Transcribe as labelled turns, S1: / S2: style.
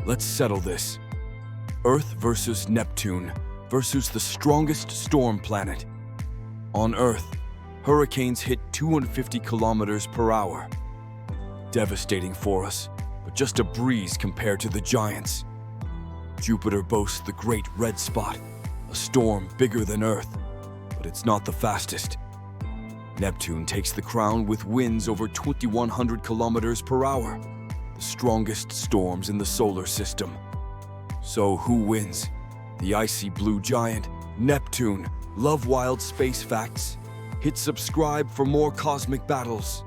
S1: Let's settle this. Earth versus Neptune versus the strongest storm planet. On Earth, hurricanes hit 250 kilometers per hour. Devastating for us, but just a breeze compared to the giants. Jupiter boasts the Great Red Spot, a storm bigger than Earth, but it's not the fastest. Neptune takes the crown with winds over 2,100 kilometers per hour, the strongest storms in the solar system. So who wins? The icy blue giant, Neptune. Love wild space facts? Hit subscribe for more cosmic battles.